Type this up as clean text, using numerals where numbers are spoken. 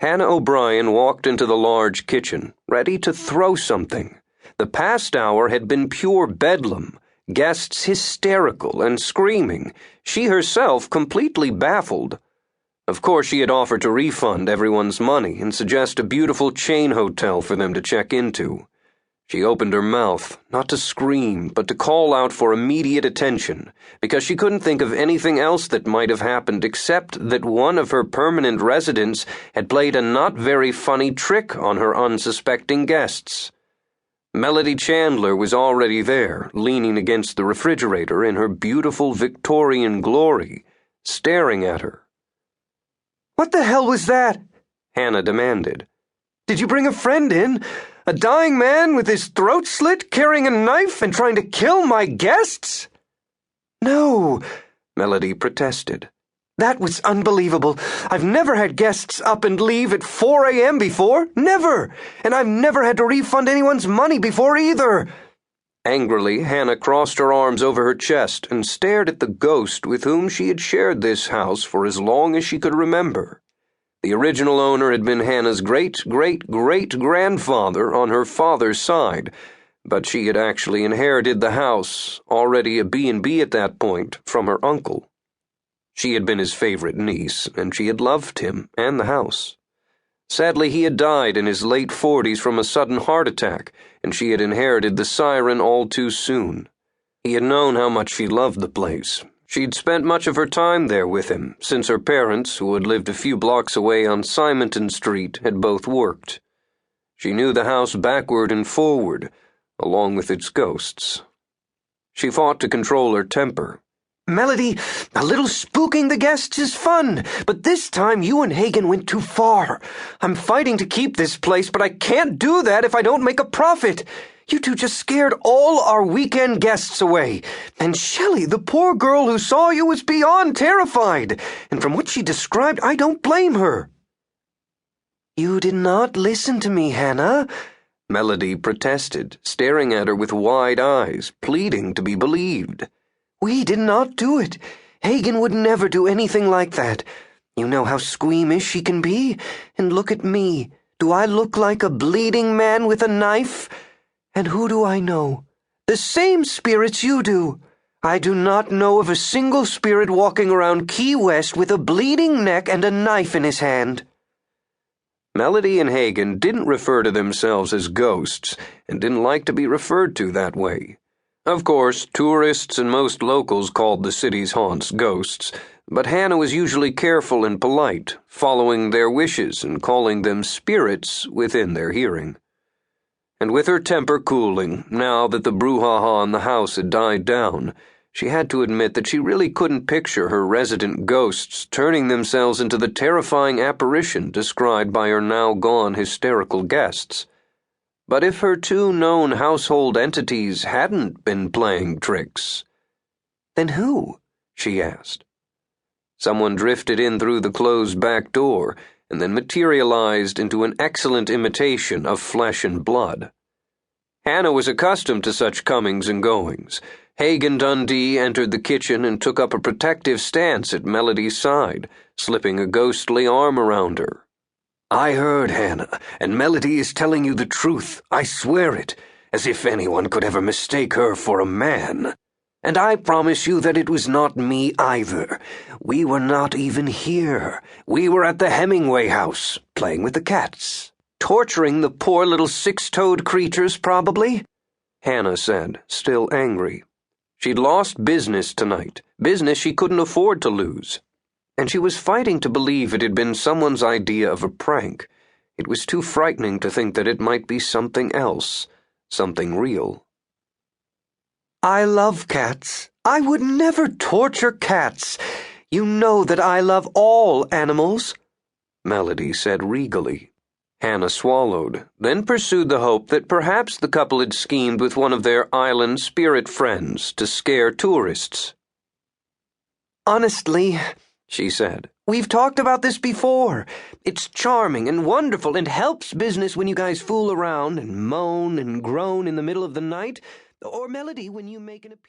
Hannah O'Brien walked into the large kitchen, ready to throw something. The past hour had been pure bedlam, guests hysterical and screaming, she herself completely baffled. Of course, she had offered to refund everyone's money and suggest a beautiful chain hotel for them to check into. She opened her mouth, not to scream, but to call out for immediate attention, because she couldn't think of anything else that might have happened except that one of her permanent residents had played a not very funny trick on her unsuspecting guests. Melody Chandler was already there, leaning against the refrigerator in her beautiful Victorian glory, staring at her. "What the hell was that?" Hannah demanded. "Did you bring a friend in? A dying man with his throat slit, carrying a knife and trying to kill my guests?" "No," Melody protested. "That was unbelievable. I've never had guests up and leave at 4 a.m. before. Never. And I've never had to refund anyone's money before either." Angrily, Hannah crossed her arms over her chest and stared at the ghost with whom she had shared this house for as long as she could remember. The original owner had been Hannah's great-great-great-grandfather on her father's side, but she had actually inherited the house, already a B&B at that point, from her uncle. She had been his favorite niece, and she had loved him and the house. Sadly, he had died in his late 40s from a sudden heart attack, and she had inherited the siren all too soon. He had known how much she loved the place. She'd spent much of her time there with him, since her parents, who had lived a few blocks away on Simonton Street, had both worked. She knew the house backward and forward, along with its ghosts. She fought to control her temper. "Melody, a little spooking the guests is fun, but this time you and Hagen went too far. I'm fighting to keep this place, but I can't do that if I don't make a profit. You two just scared all our weekend guests away. And Shelley, the poor girl who saw you, was beyond terrified. And from what she described, I don't blame her." "You did not listen to me, Hannah," Melody protested, staring at her with wide eyes, pleading to be believed. "We did not do it. Hagen would never do anything like that. You know how squeamish she can be. And look at me. Do I look like a bleeding man with a knife? And who do I know? The same spirits you do. I do not know of a single spirit walking around Key West with a bleeding neck and a knife in his hand." Melody and Hagen didn't refer to themselves as ghosts, and didn't like to be referred to that way. Of course, tourists and most locals called the city's haunts ghosts, but Hannah was usually careful and polite, following their wishes and calling them spirits within their hearing. And with her temper cooling, now that the brouhaha in the house had died down, she had to admit that she really couldn't picture her resident ghosts turning themselves into the terrifying apparition described by her now-gone hysterical guests. But if her two known household entities hadn't been playing tricks, "Then who?" she asked. Someone drifted in through the closed back door, and then materialized into an excellent imitation of flesh and blood. Hannah was accustomed to such comings and goings. Hagen Dundee entered the kitchen and took up a protective stance at Melody's side, slipping a ghostly arm around her. "I heard, Hannah, and Melody is telling you the truth. I swear it, as if anyone could ever mistake her for a man. And I promise you that it was not me either. We were not even here. We were at the Hemingway house, playing with the cats. Torturing the poor little six-toed creatures, probably," Hannah said, still angry. She'd lost business tonight, business she couldn't afford to lose. And she was fighting to believe it had been someone's idea of a prank. It was too frightening to think that it might be something else, something real. "I love cats. I would never torture cats. You know that I love all animals," Melody said regally. Hannah swallowed, then pursued the hope that perhaps the couple had schemed with one of their island spirit friends to scare tourists. "Honestly," she said, "we've talked about this before. It's charming and wonderful and helps business when you guys fool around and moan and groan in the middle of the night, or Melody when you make an appearance."